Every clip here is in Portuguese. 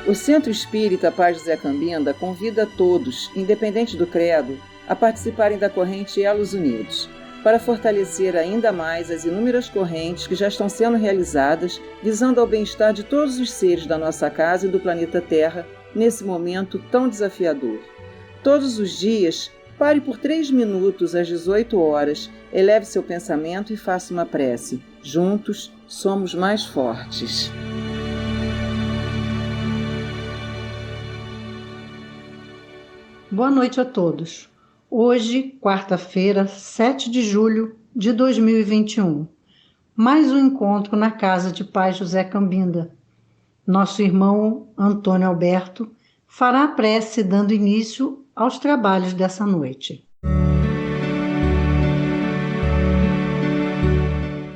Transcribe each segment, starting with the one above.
O Centro Espírita Paz José Cambinda convida a todos, independente do credo, a participarem da corrente Elos Unidos, para fortalecer ainda mais as inúmeras correntes que já estão sendo realizadas, visando ao bem-estar de todos os seres da nossa casa e do planeta Terra, nesse momento tão desafiador. Todos os dias, pare por 3 minutos às 18 horas, eleve seu pensamento e faça uma prece. Juntos, somos mais fortes. Boa noite a todos. Hoje, quarta-feira, 7 de julho de 2021. Mais um encontro na Casa de Paz José Cambinda. Nosso irmão Antônio Alberto fará a prece dando início aos trabalhos dessa noite.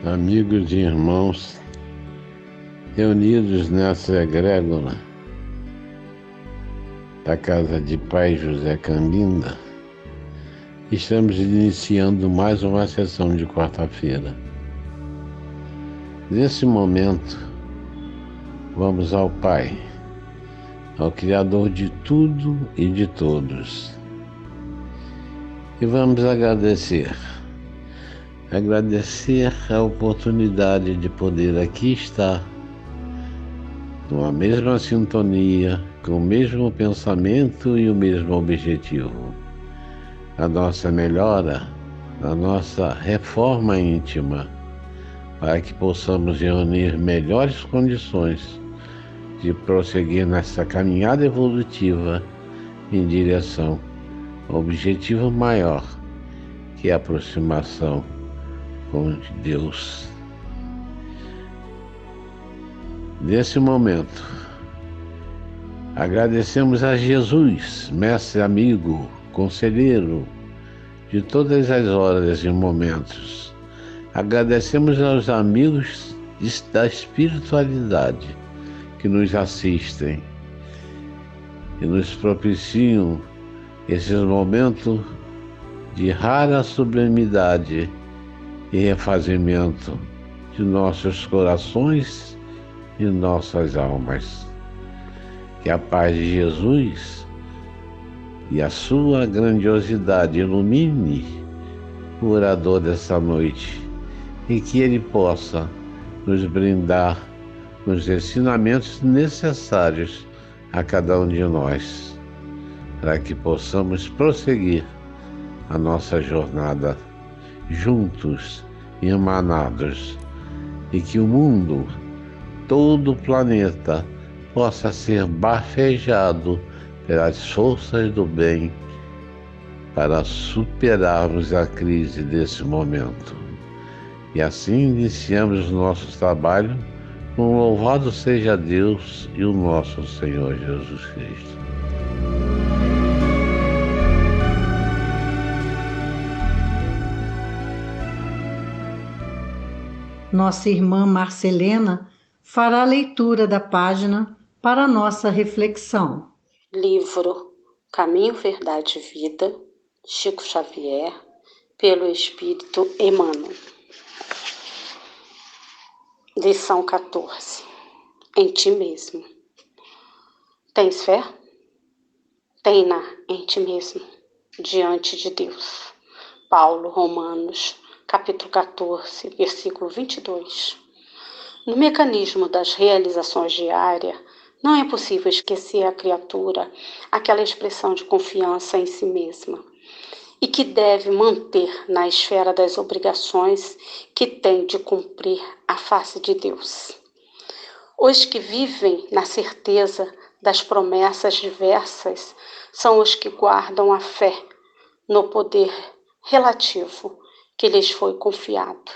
Amigos e irmãos, reunidos nessa egrégora da Casa de Paz José Cambinda, estamos iniciando mais uma sessão de quarta-feira. Nesse momento, vamos ao Pai, ao Criador de tudo e de todos. E vamos agradecer a oportunidade de poder aqui estar, numa mesma sintonia, com o mesmo pensamento e o mesmo objetivo. A nossa melhora, a nossa reforma íntima, para que possamos reunir melhores condições de prosseguir nessa caminhada evolutiva em direção ao objetivo maior, que é a aproximação com Deus. Nesse momento, agradecemos a Jesus, mestre amigo, conselheiro de todas as horas e momentos. Agradecemos aos amigos da espiritualidade que nos assistem e nos propiciam esses momentos de rara sublimidade e refazimento de nossos corações e nossas almas. Que a paz de Jesus e a sua grandiosidade ilumine o orador dessa noite e que ele possa nos brindar os ensinamentos necessários a cada um de nós, para que possamos prosseguir a nossa jornada juntos e emanados, e que o mundo, todo o planeta, possa ser bafejado pelas forças do bem para superarmos a crise desse momento. E assim iniciamos o nosso trabalho com louvado seja Deus e o nosso Senhor Jesus Cristo. Nossa irmã Marcelena fará a leitura da página para a nossa reflexão. Livro Caminho, Verdade e Vida, Chico Xavier, pelo Espírito Emmanuel. Lição 14. Em ti mesmo. Tens fé? Tem-na em ti mesmo, diante de Deus. Paulo, Romanos, capítulo 14, versículo 22. No mecanismo das realizações diárias, não é possível esquecer à criatura aquela expressão de confiança em si mesma e que deve manter na esfera das obrigações que tem de cumprir à face de Deus. Os que vivem na certeza das promessas diversas são os que guardam a fé no poder relativo que lhes foi confiado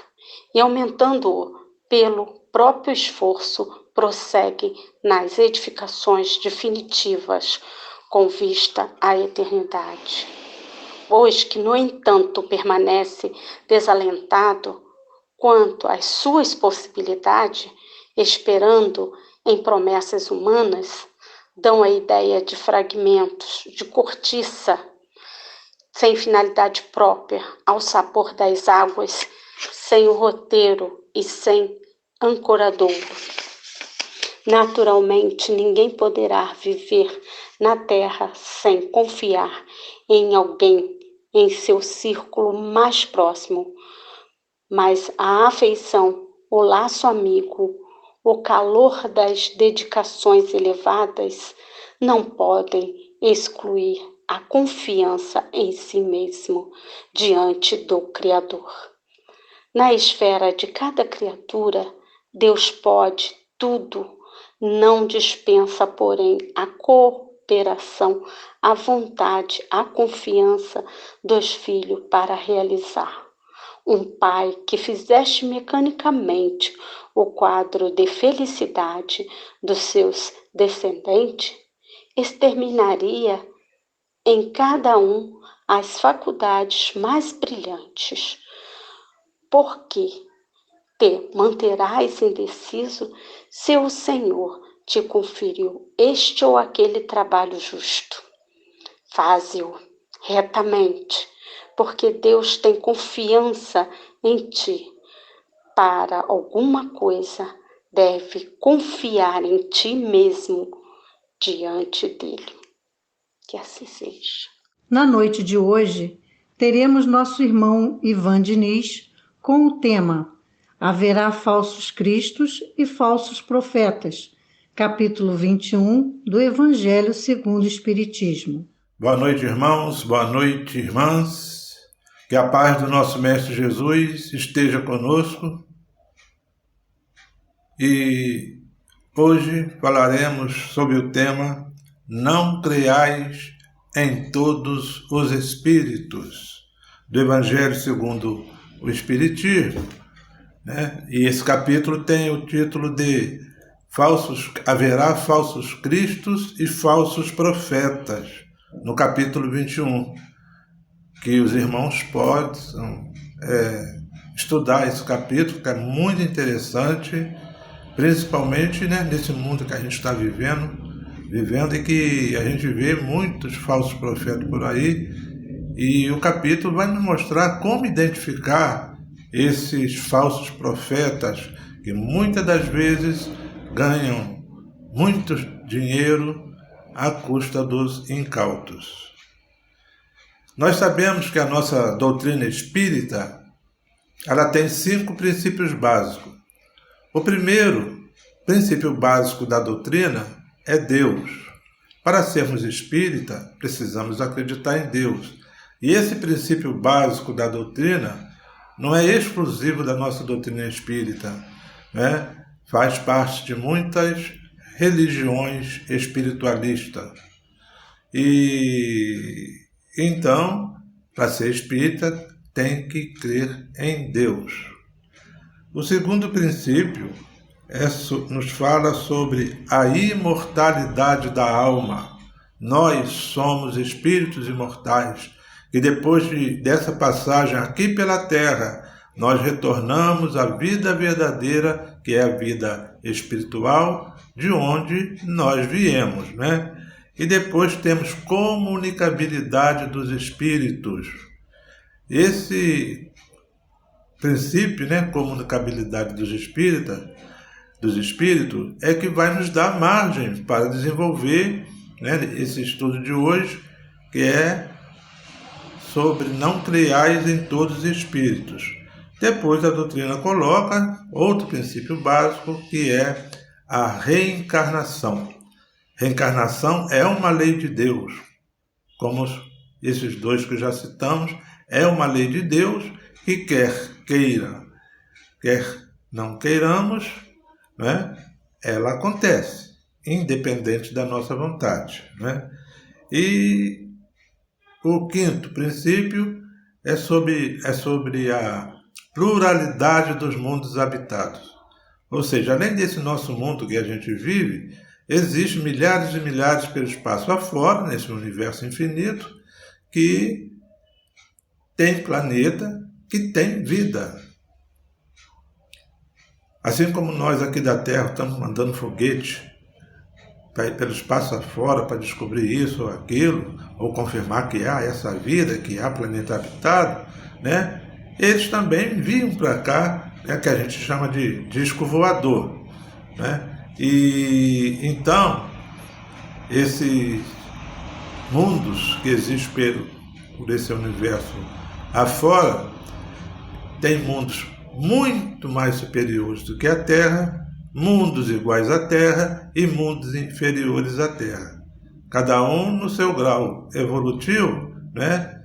e, aumentando-o pelo próprio esforço, prossegue nas edificações definitivas com vista à eternidade. Os que, no entanto, permanece desalentado quanto às suas possibilidades, esperando em promessas humanas, dão a ideia de fragmentos, de cortiça, sem finalidade própria, ao sabor das águas, sem o roteiro e sem ancoradouro. Naturalmente, ninguém poderá viver na Terra sem confiar em alguém em seu círculo mais próximo, mas a afeição, o laço amigo, o calor das dedicações elevadas não podem excluir a confiança em si mesmo diante do Criador. Na esfera de cada criatura, Deus pode tudo, não dispensa, porém, a cooperação, a vontade, a confiança dos filhos para realizar. Um pai que fizeste mecanicamente o quadro de felicidade dos seus descendentes, exterminaria em cada um as faculdades mais brilhantes. Porque te manterás indeciso se o Senhor te conferiu este ou aquele trabalho justo? Faze-o retamente, porque Deus tem confiança em ti. Para alguma coisa, deve confiar em ti mesmo diante dele. Que assim seja. Na noite de hoje, teremos nosso irmão Ivan Diniz com o tema Haverá falsos cristos e falsos profetas, capítulo 21 do Evangelho segundo o Espiritismo. Boa noite, irmãos, boa noite, irmãs. Que a paz do nosso Mestre Jesus esteja conosco. E hoje falaremos sobre o tema Não creais em todos os espíritos, do Evangelho segundo o Espiritismo, né? E esse capítulo tem o título de Haverá falsos cristos e falsos profetas, no capítulo 21, que os irmãos possam estudar esse capítulo, que é muito interessante, principalmente, né, nesse mundo que a gente está vivendo e que a gente vê muitos falsos profetas por aí, e o capítulo vai nos mostrar como identificar esses falsos profetas que muitas das vezes ganham muito dinheiro à custa dos incautos. Nós sabemos que a nossa doutrina espírita, ela tem 5 princípios básicos. O primeiro princípio básico da doutrina é Deus. Para sermos espírita, precisamos acreditar em Deus. E esse princípio básico da doutrina não é exclusivo da nossa doutrina espírita, né? Faz parte de muitas religiões espiritualistas. E então, para ser espírita, tem que crer em Deus. O segundo princípio nos fala sobre a imortalidade da alma. Nós somos espíritos imortais, que depois dessa passagem aqui pela Terra, nós retornamos à vida verdadeira, que é a vida espiritual, de onde nós viemos, né? E depois temos comunicabilidade dos espíritos. Esse princípio, né, comunicabilidade dos espíritos, é que vai nos dar margem para desenvolver, né, esse estudo de hoje, que é sobre não creais em todos os espíritos. Depois a doutrina coloca outro princípio básico, que é a reencarnação. Reencarnação é uma lei de Deus, como esses dois que já citamos, é uma lei de Deus que quer não queiramos, né, ela acontece, independente da nossa vontade, né? E o quinto princípio é sobre a pluralidade dos mundos habitados. Ou seja, além desse nosso mundo que a gente vive, existem milhares e milhares pelo espaço afora, nesse universo infinito, que tem planeta, que tem vida. Assim como nós aqui da Terra estamos mandando foguete para ir pelo espaço afora para descobrir isso ou aquilo, ou confirmar que há essa vida, que há planeta habitado, né? Eles também vinham para cá, né, que a gente chama de disco voador, né? E então, esses mundos que existem por esse universo afora, tem mundos muito mais superiores do que a Terra, mundos iguais à Terra e mundos inferiores à Terra. Cada um no seu grau evolutivo, né?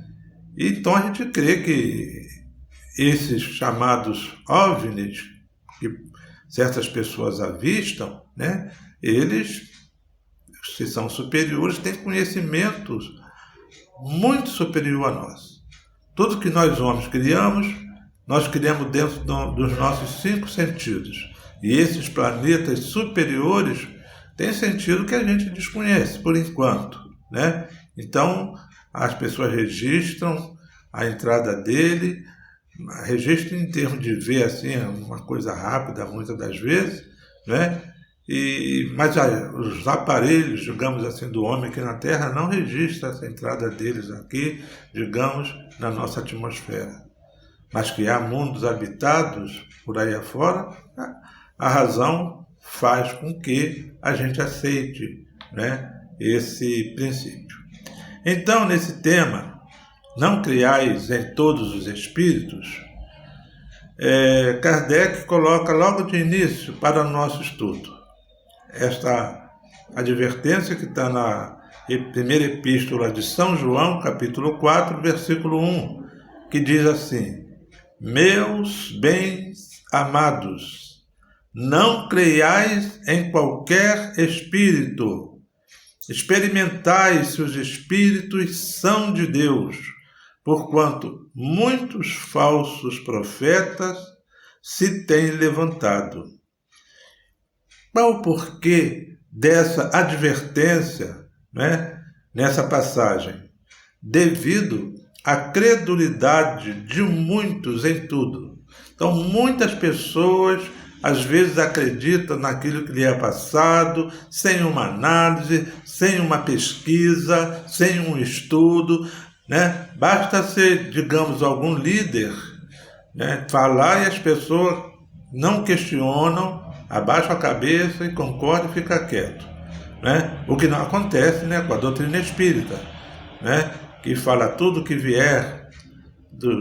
Então a gente crê que esses chamados OVNIs, que certas pessoas avistam, né? Eles, se são superiores, têm conhecimentos muito superior a nós. Tudo que nós homens criamos, nós criamos dentro dos nossos 5 sentidos. E esses planetas superiores têm sentido que a gente desconhece, por enquanto, né? Então, as pessoas registram a entrada dele, registram em termos de ver, assim, uma coisa rápida, muitas das vezes, né? Mas os aparelhos, digamos assim, do homem aqui na Terra não registram essa entrada deles aqui, digamos, na nossa atmosfera. Mas que há mundos habitados por aí afora, a razão faz com que a gente aceite, né, esse princípio. Então, nesse tema, não criais em todos os espíritos, Kardec coloca logo de início para o nosso estudo esta advertência que está na primeira epístola de São João, capítulo 4, versículo 1, que diz assim: meus bens amados, não creiais em qualquer espírito, experimentai se os espíritos são de Deus, porquanto muitos falsos profetas se têm levantado. Qual o porquê dessa advertência, né, nessa passagem? Devido à credulidade de muitos em tudo. Então, muitas pessoas às vezes acreditam naquilo que lhe é passado, sem uma análise, sem uma pesquisa, sem um estudo, né? Basta ser, digamos, algum líder, né, falar e as pessoas não questionam, abaixam a cabeça e concordam e ficam quietos, né? O que não acontece, né, com a doutrina espírita, né, que fala tudo que vier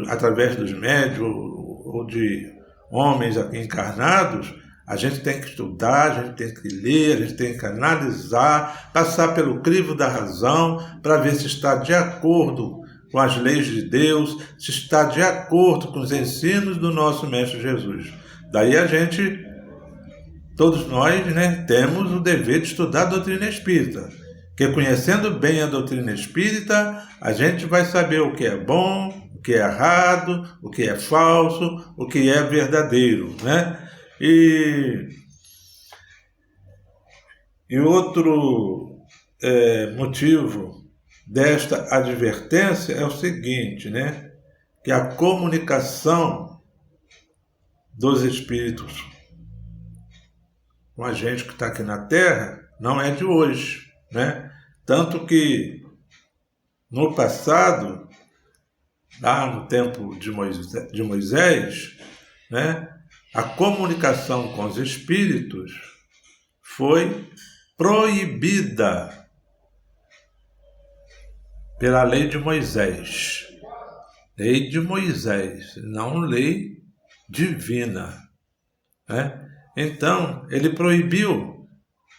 através dos médiuns ou de homens aqui encarnados. A gente tem que estudar, a gente tem que ler, a gente tem que analisar, passar pelo crivo da razão para ver se está de acordo com as leis de Deus, se está de acordo com os ensinos do nosso Mestre Jesus. Daí todos nós, né, temos o dever de estudar a doutrina espírita, que conhecendo bem a doutrina espírita, a gente vai saber o que é bom, o que é errado, o que é falso, o que é verdadeiro, né? E outro motivo desta advertência é o seguinte, né? Que a comunicação dos espíritos com a gente que está aqui na Terra não é de hoje, né? Tanto que no passado, lá no tempo de Moisés, né, a comunicação com os espíritos foi proibida pela lei de Moisés. Lei de Moisés, não lei divina, né? Então, ele proibiu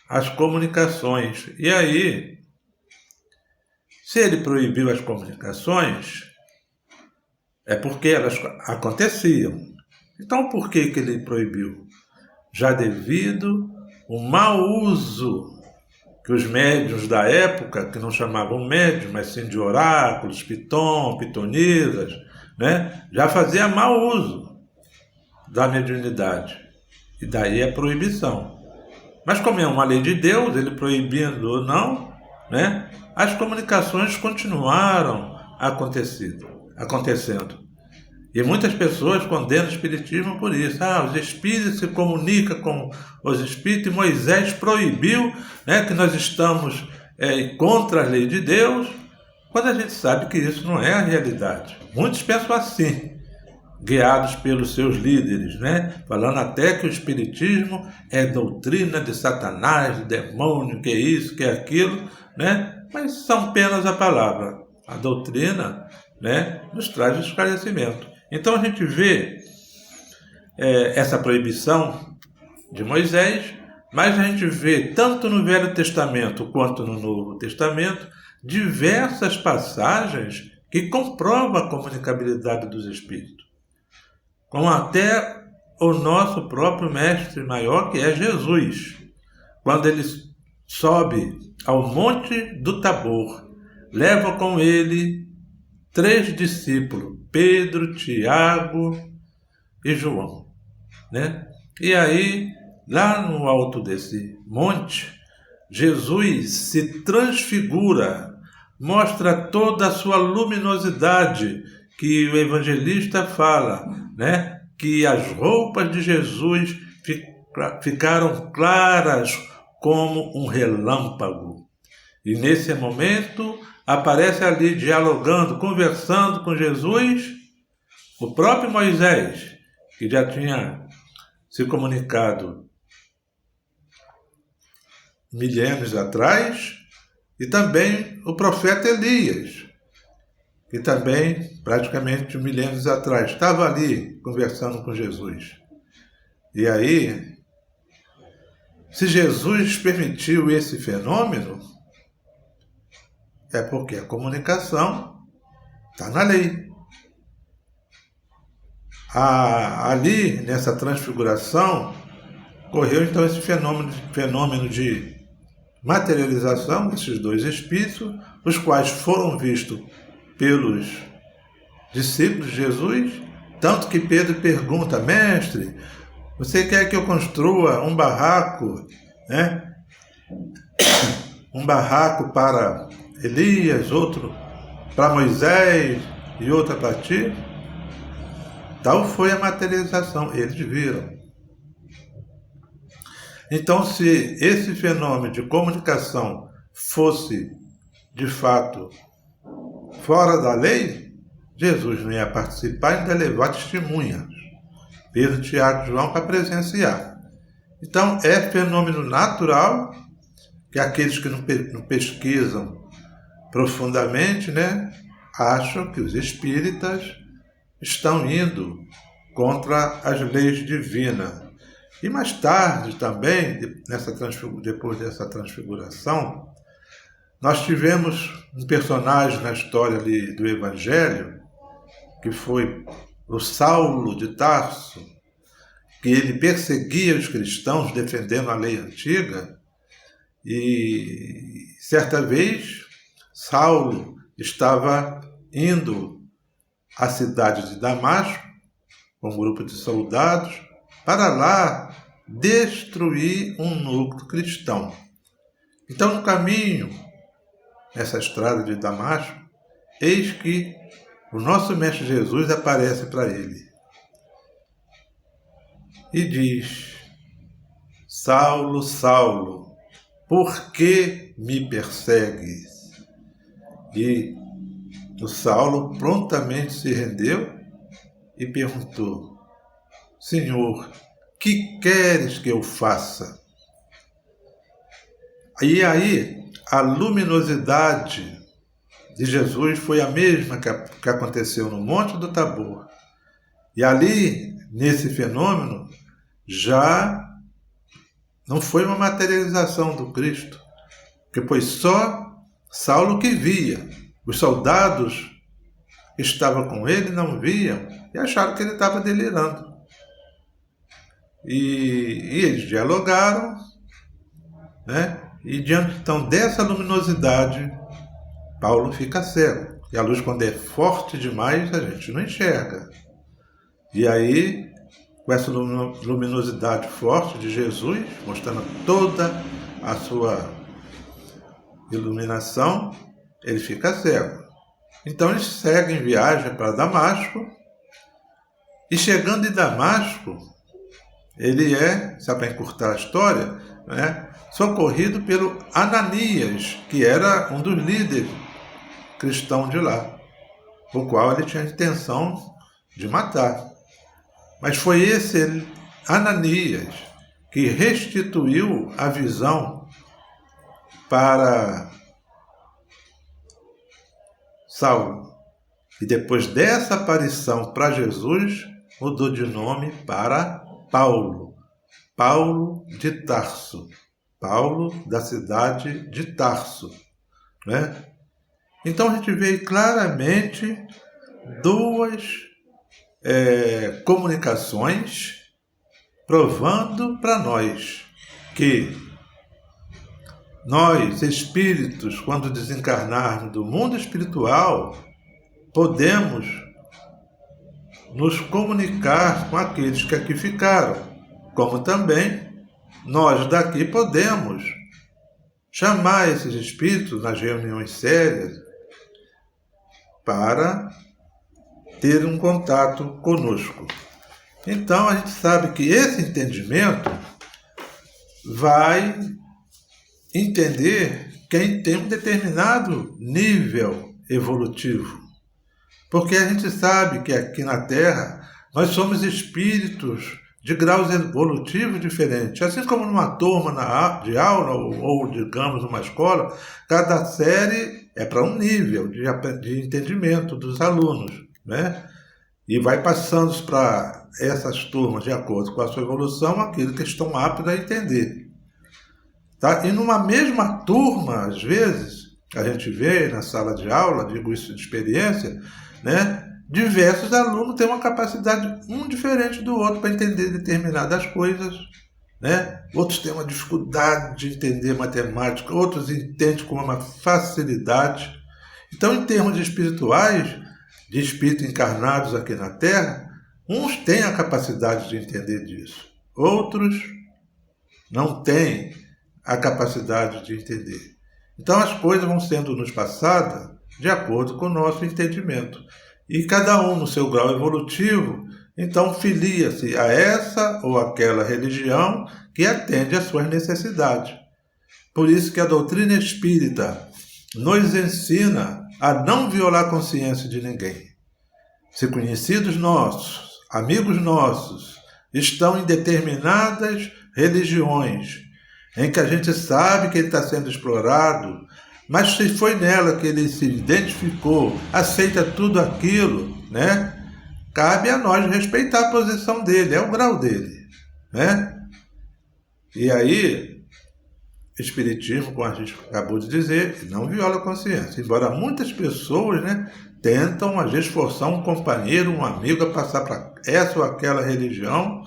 as comunicações. E aí, se ele proibiu as comunicações, é porque elas aconteciam. Então, por que ele proibiu? Já devido ao mau uso que os médiuns da época, que não chamavam médium, mas sim de oráculos, pitonisas, né, já fazia mau uso da mediunidade. E daí a proibição. Mas como é uma lei de Deus, ele proibindo ou não, né, as comunicações continuaram acontecendo. E muitas pessoas condenam o espiritismo por isso. Os espíritos se comunicam com os espíritos e Moisés proibiu, né, que nós estamos contra a lei de Deus, quando a gente sabe que isso não é a realidade. Muitos pensam assim. guiados pelos seus líderes, né? Falando até que o espiritismo é doutrina de Satanás, de demônio, que é isso, que é aquilo, né? Mas são apenas a palavra. A doutrina, né, nos traz esclarecimento. Então a gente vê essa proibição de Moisés, mas a gente vê tanto no Velho Testamento quanto no Novo Testamento diversas passagens que comprovam a comunicabilidade dos espíritos. Como até o nosso próprio mestre maior, que é Jesus, quando ele sobe ao Monte do Tabor, leva com ele 3 discípulos, Pedro, Tiago e João, né? E aí, lá no alto desse monte, Jesus se transfigura, mostra toda a sua luminosidade, que o evangelista fala, né? Que as roupas de Jesus ficaram claras como um relâmpago. E nesse momento aparece ali dialogando, conversando com Jesus, o próprio Moisés, que já tinha se comunicado milênios atrás, e também o profeta Elias, que também, praticamente milênios atrás, estava ali conversando com Jesus. E aí, se Jesus permitiu esse fenômeno, é porque a comunicação está na lei. Ali, nessa transfiguração, ocorreu então esse fenômeno de materialização desses 2 espíritos, os quais foram vistos pelos discípulos de Jesus, tanto que Pedro pergunta: mestre, você quer que eu construa um barraco, né? Um barraco para Elias, outro para Moisés e outro para ti? Tal foi a materialização, eles viram. Então, se esse fenômeno de comunicação fosse, de fato, fora da lei, Jesus não ia participar e ainda levar testemunhas, Pedro, Tiago e João, para presenciar. Então, é fenômeno natural que aqueles que não pesquisam profundamente, né, acham que os espíritas estão indo contra as leis divinas. E mais tarde também, depois dessa transfiguração, nós tivemos um personagem na história ali do Evangelho, que foi o Saulo de Tarso, que ele perseguia os cristãos defendendo a lei antiga, e certa vez Saulo estava indo à cidade de Damasco com um grupo de soldados para lá destruir um núcleo cristão. Então, no caminho, nessa estrada de Damasco, eis que o nosso Mestre Jesus aparece para ele e diz: Saulo, Saulo, por que me persegues? E o Saulo prontamente se rendeu e perguntou: Senhor, que queres que eu faça? E aí, a luminosidade de Jesus foi a mesma que aconteceu no Monte do Tabor. E ali, nesse fenômeno, já não foi uma materialização do Cristo, porque foi só Saulo que via. Os soldados que estavam com ele não viam e acharam que ele estava delirando. E eles dialogaram, né? E diante então dessa luminosidade, Paulo fica cego. E a luz, quando é forte demais, a gente não enxerga. E aí, com essa luminosidade forte de Jesus, mostrando toda a sua iluminação, ele fica cego. Então ele segue em viagem para Damasco, e chegando em Damasco, ele só para encurtar a história, né, socorrido pelo Ananias, que era um dos líderes cristãos de lá, o qual ele tinha a intenção de matar. Mas foi esse Ananias que restituiu a visão para Saulo. E depois dessa aparição para Jesus, mudou de nome para Paulo. Paulo de Tarso. Paulo da cidade de Tarso. Né? Então a gente vê claramente duas comunicações provando para nós que nós, espíritos, quando desencarnarmos do mundo espiritual, podemos nos comunicar com aqueles que aqui ficaram, como também nós daqui podemos chamar esses espíritos nas reuniões sérias para ter um contato conosco. Então a gente sabe que esse entendimento vai entender quem tem um determinado nível evolutivo. Porque a gente sabe que aqui na Terra nós somos espíritos de graus evolutivos diferentes. Assim como numa turma de aula, ou digamos numa escola, cada série é para um nível de entendimento dos alunos, né? E vai passando para essas turmas, de acordo com a sua evolução, aquilo que estão aptos a entender. Tá? E numa mesma turma, às vezes, a gente vê na sala de aula, digo isso de experiência, né? Diversos alunos têm uma capacidade diferente do outro para entender determinadas coisas, né? Outros têm uma dificuldade de entender matemática, outros entendem com uma facilidade. Então, em termos espirituais, de espíritos encarnados aqui na Terra, uns têm a capacidade de entender disso, outros não têm a capacidade de entender. Então, as coisas vão sendo nos passadas de acordo com o nosso entendimento. E cada um no seu grau evolutivo, então filia-se a essa ou aquela religião que atende às suas necessidades. Por isso que a doutrina espírita nos ensina a não violar a consciência de ninguém. Se conhecidos nossos, amigos nossos, estão em determinadas religiões, em que a gente sabe que ele está sendo explorado, mas se foi nela que ele se identificou, aceita tudo aquilo, né? Cabe a nós respeitar a posição dele, é o grau dele, né? E aí, espiritismo, como a gente acabou de dizer, não viola a consciência. Embora muitas pessoas, né, tentam, às vezes, forçar um companheiro, um amigo a passar para essa ou aquela religião,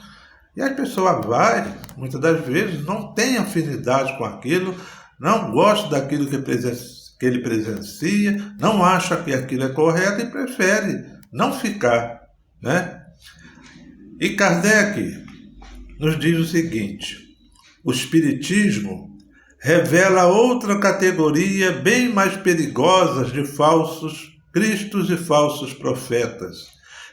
e a pessoa vai, muitas das vezes, não tem afinidade com aquilo, não gosta daquilo que ele presencia, não acha que aquilo é correto e prefere não ficar, né? E Kardec nos diz o seguinte: o Espiritismo revela outra categoria bem mais perigosa de falsos cristos e falsos profetas,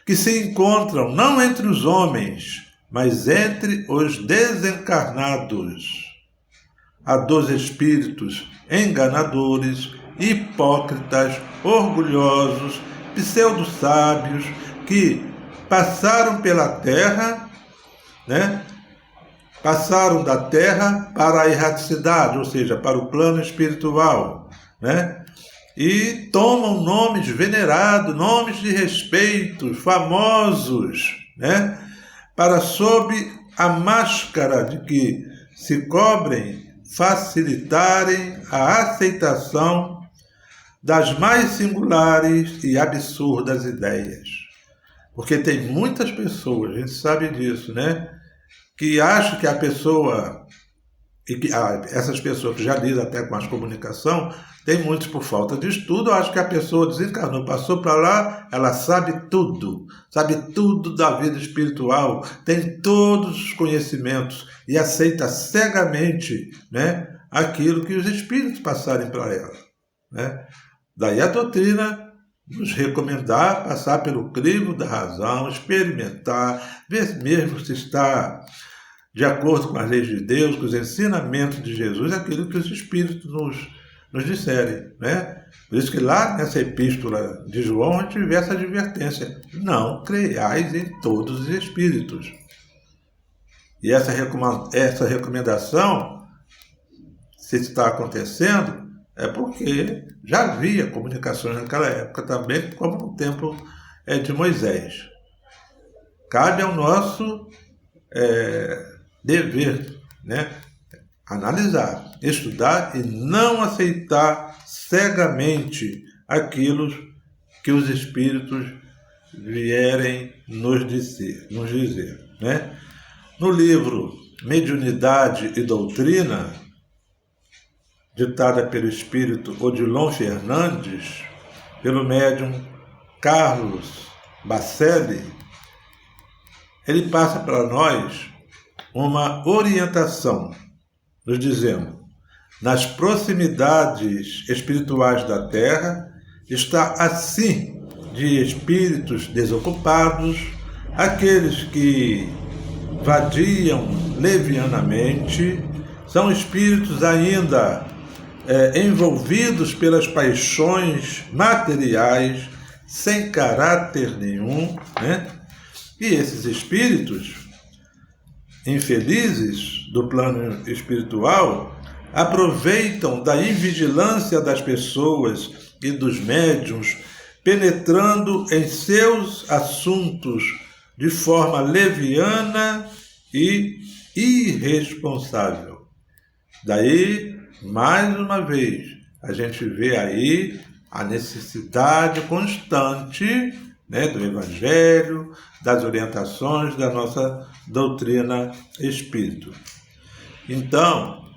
que se encontram não entre os homens, mas entre os desencarnados. Há 12 espíritos enganadores, hipócritas, orgulhosos, pseudo-sábios, que passaram pela terra, né? Passaram da terra para a erraticidade, ou seja, para o plano espiritual, né? E tomam nomes venerados, nomes de respeito, famosos, né? Para, sob a máscara de que se cobrem, facilitarem a aceitação das mais singulares e absurdas ideias. Porque tem muitas pessoas, a gente sabe disso, né? Que acham que a pessoa, essas pessoas que já lidam até com as comunicação, tem muitos por falta de estudo, acham que a pessoa desencarnou, passou para lá, ela sabe tudo da vida espiritual, tem todos os conhecimentos e aceita cegamente, né, aquilo que os espíritos passarem para ela, né? Daí a doutrina nos recomendar passar pelo crivo da razão, experimentar, ver mesmo se está de acordo com as leis de Deus, com os ensinamentos de Jesus, aquilo que os espíritos nos disserem, né? Por isso que lá nessa epístola de João a gente vê essa advertência: não creiais em todos os espíritos. E essa recomendação, se está acontecendo, é porque já havia comunicações naquela época também, como no tempo de Moisés. Cabe ao nosso dever, né? Analisar, estudar e não aceitar cegamente aquilo que os espíritos vierem nos dizer, né? No livro Mediunidade e Doutrina, ditada pelo espírito Odilon Fernandes, pelo médium Carlos Bacelli, ele passa para nós uma orientação, nos dizendo: nas proximidades espirituais da Terra está assim de espíritos desocupados, aqueles que vadiam levianamente, são espíritos ainda envolvidos pelas paixões materiais, sem caráter nenhum, né? E esses espíritos infelizes do plano espiritual aproveitam da invigilância das pessoas e dos médiuns, penetrando em seus assuntos de forma leviana e irresponsável. Daí, mais uma vez, a gente vê aí a necessidade constante, né, do Evangelho, das orientações da nossa doutrina espírita. Então,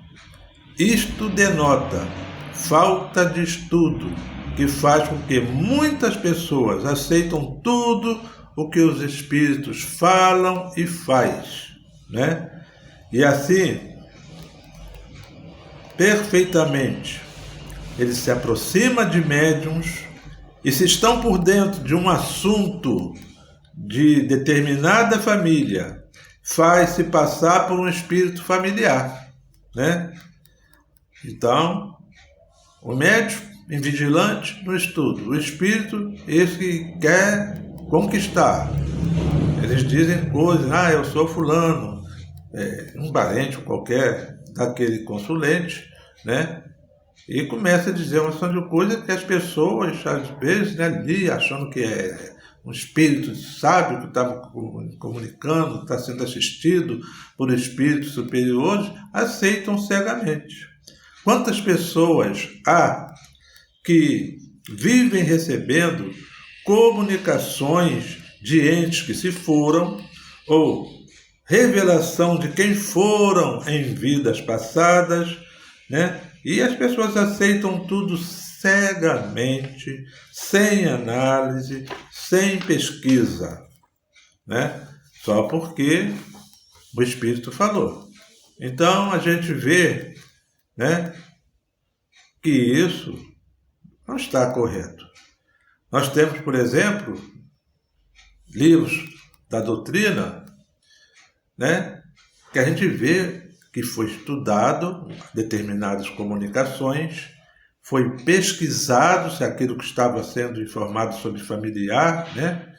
isto denota falta de estudo, que faz com que muitas pessoas aceitam tudo o que os espíritos falam e faz, né? E assim, perfeitamente, ele se aproxima de médiuns e, se estão por dentro de um assunto de determinada família, faz-se passar por um espírito familiar, né? Então, o médium invigilante no estudo, o espírito, esse que quer conquistar. Eles dizem coisas: eu sou fulano, um parente qualquer daquele consulente, né? E começa a dizer uma série de coisas que as pessoas, às vezes, né, ali, achando que é um espírito sábio que está comunicando, está sendo assistido por espíritos superiores, aceitam cegamente. Quantas pessoas há que vivem recebendo comunicações de entes que se foram, ou revelação de quem foram em vidas passadas, né? E as pessoas aceitam tudo cegamente, sem análise, sem pesquisa, né? Só porque o Espírito falou. Então a gente vê, né, que isso não está correto. Nós temos, por exemplo, livros da doutrina, né, que a gente vê que foi estudado determinadas comunicações, foi pesquisado se aquilo que estava sendo informado sobre familiar, né,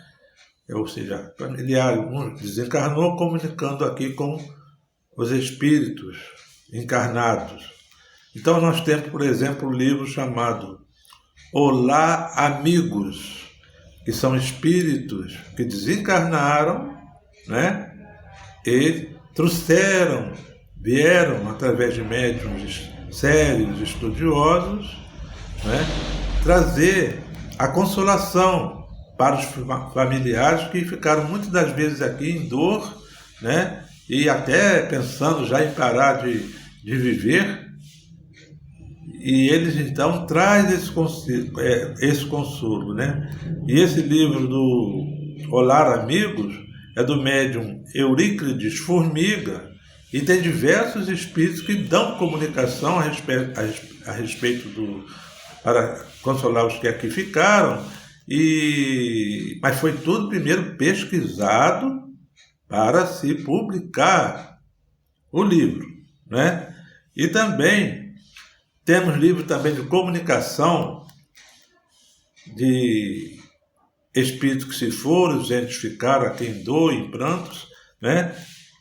ou seja, familiar desencarnou, comunicando aqui com os espíritos encarnados. Então nós temos, por exemplo, um livro chamado Olá, Amigos, que são espíritos que desencarnaram, né, e vieram através de médiuns sérios, estudiosos, né, trazer a consolação para os familiares que ficaram muitas das vezes aqui em dor, né, e até pensando já em parar de viver. E eles então trazem esse consolo, né? E esse livro do Olá, Amigos é do médium Euríclides Formiga, e tem diversos espíritos que dão comunicação a respeito para consolar os que aqui ficaram, mas foi tudo primeiro pesquisado para se publicar o livro, né? E também Temos livro também de comunicação de espíritos que se foram, os entes ficaram, a quem dor em prantos, né?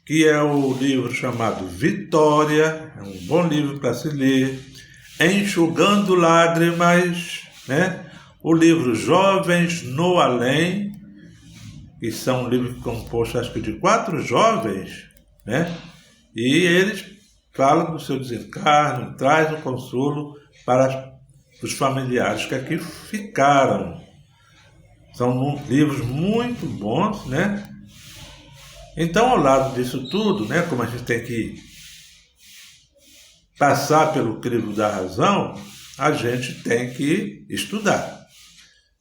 Que é o livro chamado Vitória, é um bom livro para se ler, Enxugando Lágrimas, né? O livro Jovens no Além, que são um livro composto, acho que de 4 jovens, né? E eles falam do seu desencarno, traz o consolo para os familiares que aqui ficaram. São livros muito bons, né? Então, ao lado disso tudo, né, como a gente tem que passar pelo crivo da razão, a gente tem que estudar.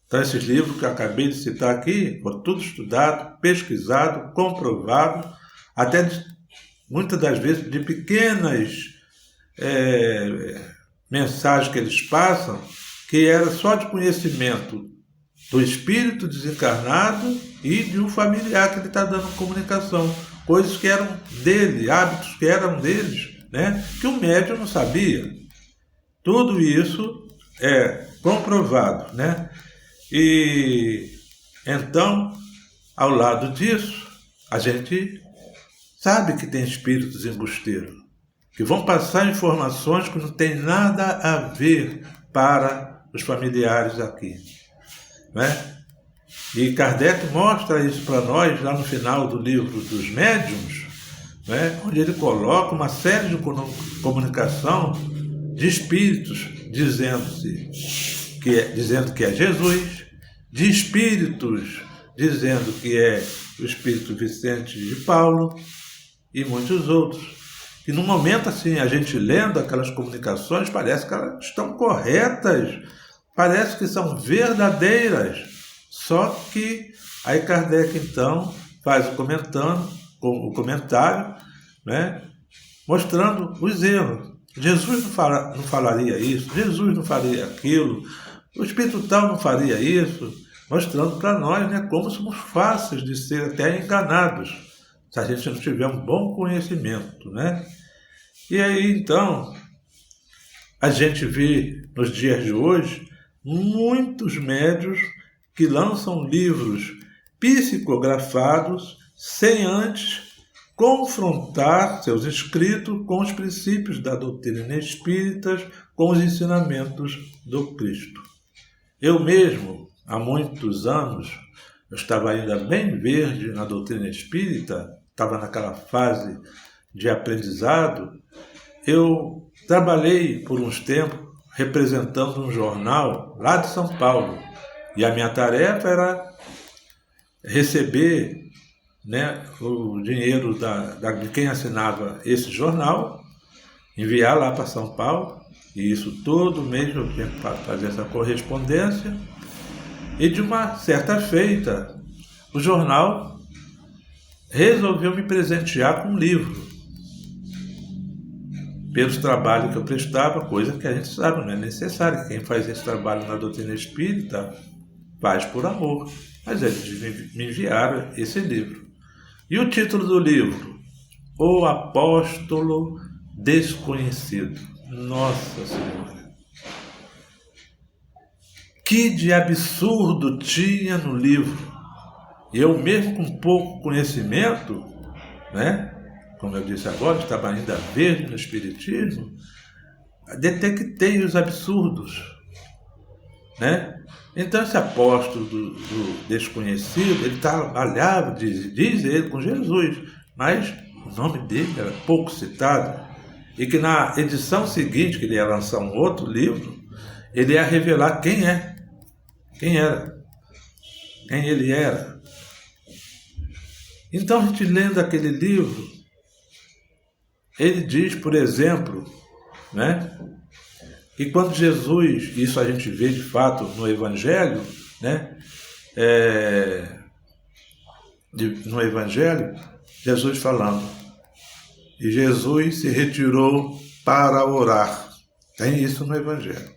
Então, esses livros que eu acabei de citar aqui, foram tudo estudado, pesquisado, comprovado, até muitas das vezes de pequenas mensagens que eles passam, que era só de conhecimento do espírito desencarnado e de um familiar que ele está dando comunicação. Coisas que eram dele, hábitos que eram deles, né? Que o médium não sabia. Tudo isso é comprovado, né? E então, ao lado disso, a gente sabe que tem espíritos embusteiros, que vão passar informações que não tem nada a ver para os familiares aqui, né? E Kardec mostra isso para nós lá no final do livro dos médiuns, né? Onde ele coloca uma série de comunicação de espíritos dizendo que é Jesus, de espíritos dizendo que é o espírito Vicente de Paulo e muitos outros. E no momento assim, a gente lendo aquelas comunicações, parece que elas estão corretas, parece que são verdadeiras. Só que aí Kardec então faz o comentário, né, mostrando os erros. Jesus não falaria isso, Jesus não faria aquilo, o Espírito tal não faria isso, mostrando para nós, né, como somos fáceis de ser até enganados, se a gente não tiver um bom conhecimento, né? E aí, então, a gente vê nos dias de hoje muitos médiuns que lançam livros psicografados sem antes confrontar seus escritos com os princípios da doutrina espírita, com os ensinamentos do Cristo. Eu mesmo, há muitos anos, eu estava ainda bem verde na doutrina espírita, estava naquela fase de aprendizado. Eu trabalhei por uns tempos representando um jornal lá de São Paulo, e a minha tarefa era receber, né, o dinheiro de quem assinava esse jornal, enviar lá para São Paulo, e isso todo mês eu tinha que fazer essa correspondência. E de uma certa feita, o jornal resolveu me presentear com um livro, pelos trabalhos que eu prestava, coisa que a gente sabe, não é necessário. Quem faz esse trabalho na doutrina espírita faz por amor. Mas eles me enviaram esse livro. E o título do livro? O Apóstolo Desconhecido. Nossa Senhora! Que de absurdo tinha no livro! Eu mesmo com pouco conhecimento, né? Como eu disse agora, estava ainda verde no espiritismo, detectei os absurdos, né? Então esse apóstolo do desconhecido, ele trabalhava, diz ele, com Jesus, mas o nome dele era pouco citado, e que na edição seguinte, que ele ia lançar um outro livro, ele ia revelar quem ele era. Então a gente lendo aquele livro, ele diz, por exemplo, né, que quando Jesus, isso a gente vê de fato no Evangelho, né, no Evangelho, Jesus falando, e Jesus se retirou para orar. Tem isso no Evangelho.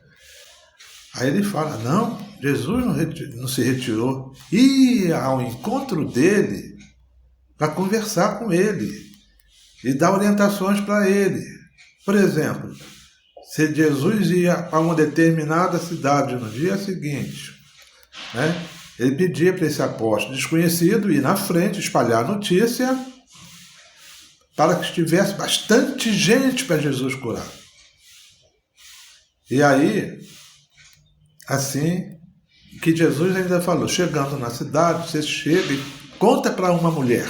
Aí ele fala, não, Jesus não se retirou, ia ao encontro dele para conversar com ele e dar orientações para ele. Por exemplo, se Jesus ia a uma determinada cidade no dia seguinte, né, ele pedia para esse apóstolo desconhecido ir na frente, espalhar a notícia, para que estivesse bastante gente para Jesus curar. E aí, assim que Jesus ainda falou, chegando na cidade, você chega e conta para uma mulher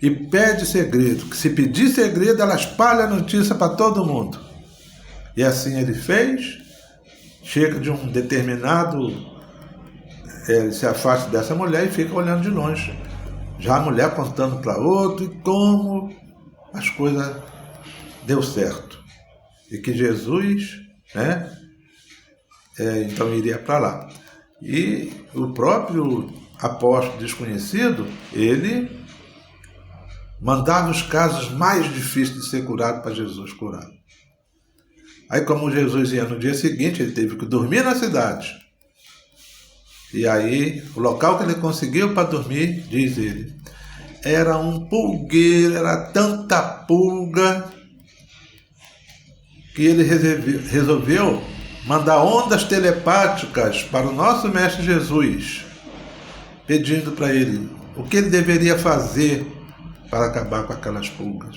e pede segredo, que se pedir segredo, ela espalha a notícia para todo mundo. E assim ele fez, chega de um determinado, ele se afasta dessa mulher e fica olhando de longe. Já a mulher contando para outro e como as coisas deu certo. E que Jesus, né, então iria para lá. E o próprio apóstolo desconhecido, ele mandava os casos mais difíceis de ser curado para Jesus curar. Aí, como Jesus ia no dia seguinte, ele teve que dormir na cidade. E aí, o local que ele conseguiu para dormir, diz ele, era um pulgueiro, era tanta pulga, que ele resolveu mandar ondas telepáticas para o nosso Mestre Jesus, pedindo para ele o que ele deveria fazer para acabar com aquelas pulgas.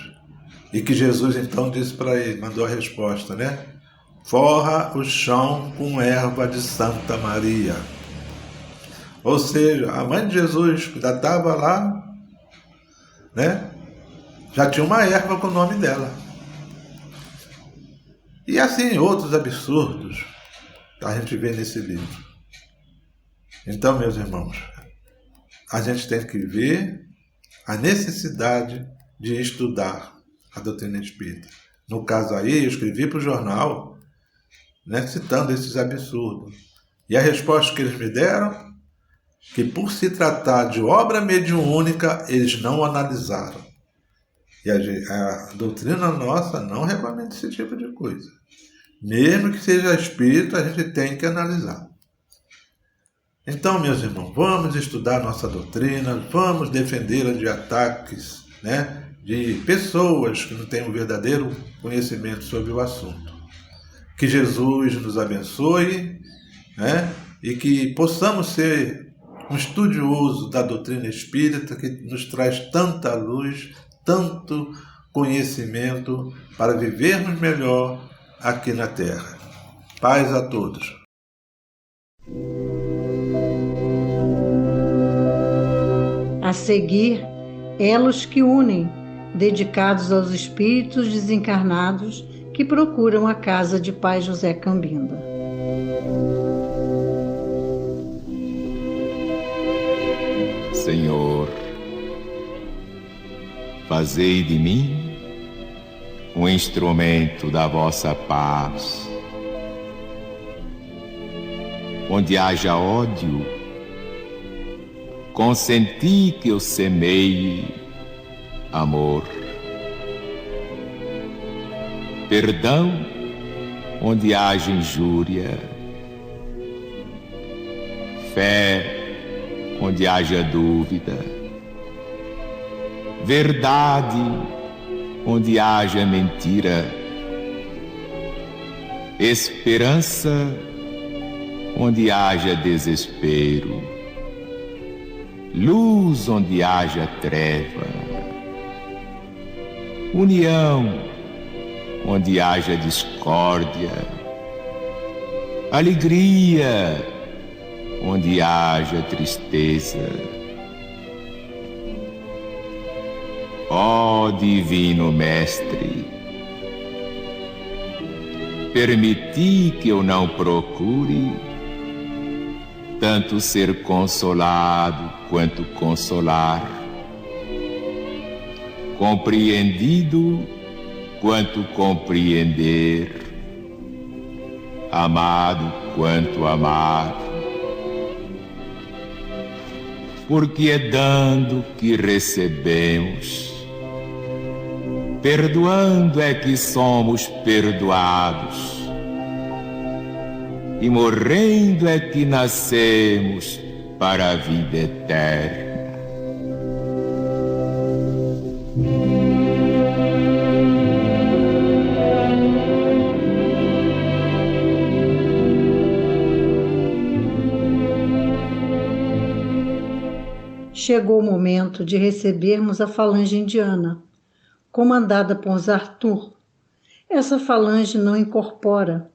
E que Jesus então disse para ele, mandou a resposta, né? Forra o chão com erva de Santa Maria. Ou seja, a mãe de Jesus, que já estava lá, né? Já tinha uma erva com o nome dela. E assim, outros absurdos a gente vê nesse livro. Então, meus irmãos, a gente tem que ver a necessidade de estudar a doutrina espírita. No caso aí, eu escrevi para o jornal, né, citando esses absurdos. E a resposta que eles me deram, que por se tratar de obra mediúnica, eles não analisaram. E a doutrina nossa não recomenda esse tipo de coisa. Mesmo que seja espírito, a gente tem que analisar. Então, meus irmãos, vamos estudar nossa doutrina, vamos defendê-la de ataques, né, de pessoas que não têm um verdadeiro conhecimento sobre o assunto. Que Jesus nos abençoe, né, e que possamos ser um estudioso da doutrina espírita que nos traz tanta luz, tanto conhecimento para vivermos melhor aqui na Terra. Paz a todos. A seguir, elos que unem, dedicados aos espíritos desencarnados que procuram a casa de Pai José Cambinda. Senhor, fazei de mim um instrumento da vossa paz. Onde haja ódio, consenti que eu semeie amor. Perdão onde haja injúria, fé onde haja dúvida, verdade onde haja mentira, esperança onde haja desespero, luz onde haja treva, união onde haja discórdia, alegria onde haja tristeza. Ó Divino Mestre, permiti que eu não procure tanto ser consolado quanto consolar, compreendido quanto compreender, amado quanto amar. Porque é dando que recebemos, perdoando é que somos perdoados, e morrendo é que nascemos para a vida eterna. chegou o momento de recebermos a falange indiana, comandada por Arthur. Essa falange não incorpora.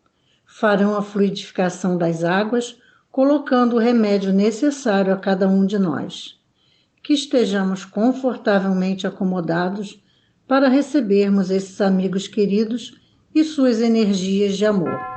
Farão a fluidificação das águas, colocando o remédio necessário a cada um de nós. Que estejamos confortavelmente acomodados para recebermos esses amigos queridos e suas energias de amor.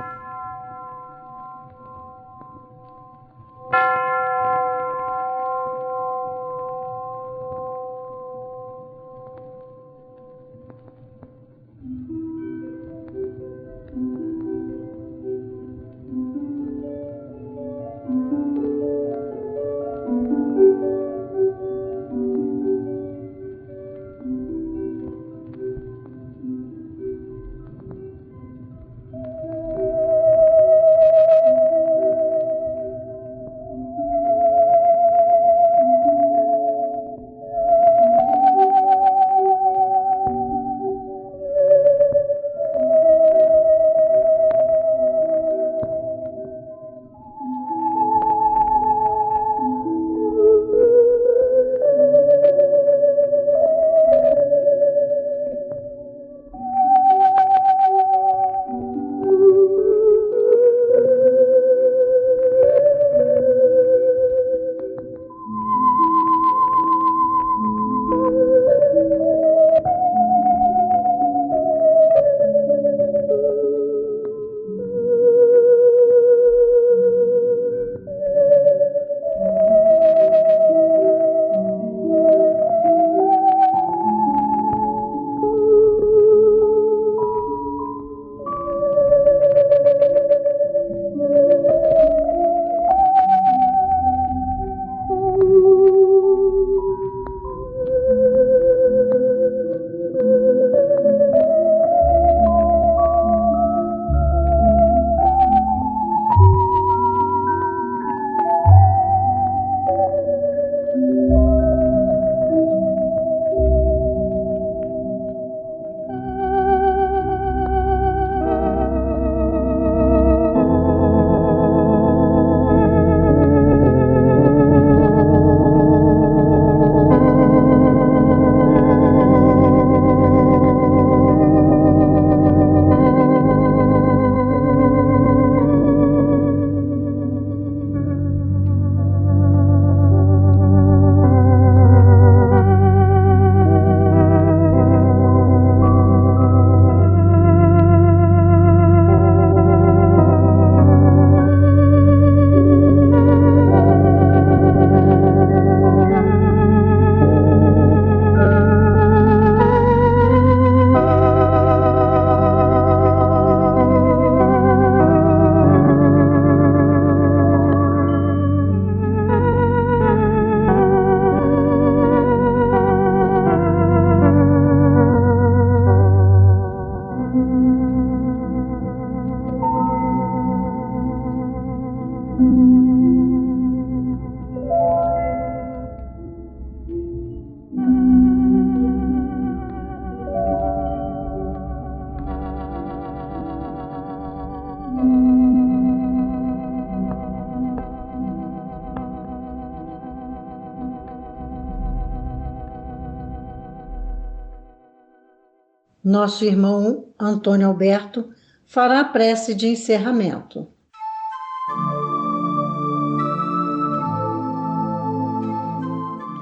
Nosso irmão Antônio Alberto fará a prece de encerramento.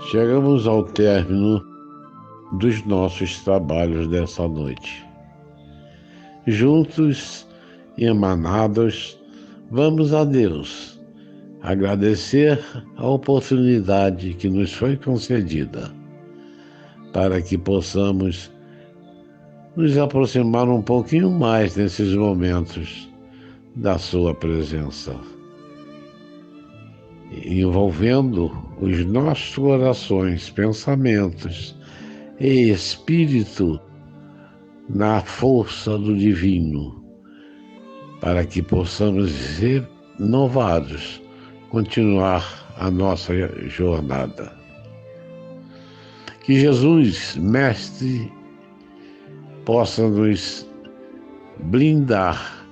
Chegamos ao término dos nossos trabalhos dessa noite. Juntos e emanados, vamos a Deus agradecer a oportunidade que nos foi concedida para que possamos nos aproximar um pouquinho mais nesses momentos da sua presença, envolvendo os nossos corações, pensamentos e espírito na força do divino, para que possamos ser renovados, continuar a nossa jornada. Que Jesus, Mestre, possa nos blindar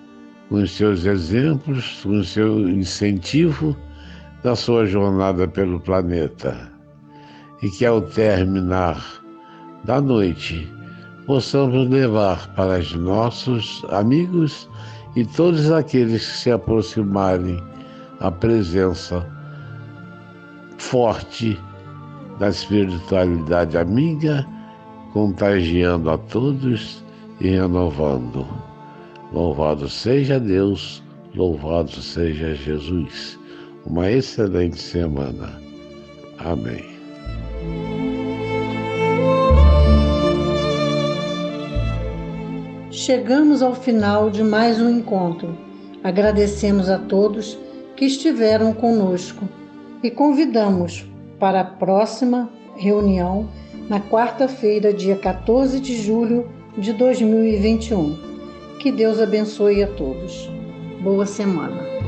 com os seus exemplos, com o seu incentivo da sua jornada pelo planeta. e que ao terminar da noite possamos levar para os nossos amigos e todos aqueles que se aproximarem a presença forte da espiritualidade amiga, contagiando a todos e renovando. Louvado seja Deus, louvado seja Jesus. Uma excelente semana. Amém. Chegamos ao final de mais um encontro. Agradecemos a todos que estiveram conosco e convidamos para a próxima reunião na quarta-feira, dia 14 de julho de 2021. Que Deus abençoe a todos. Boa semana.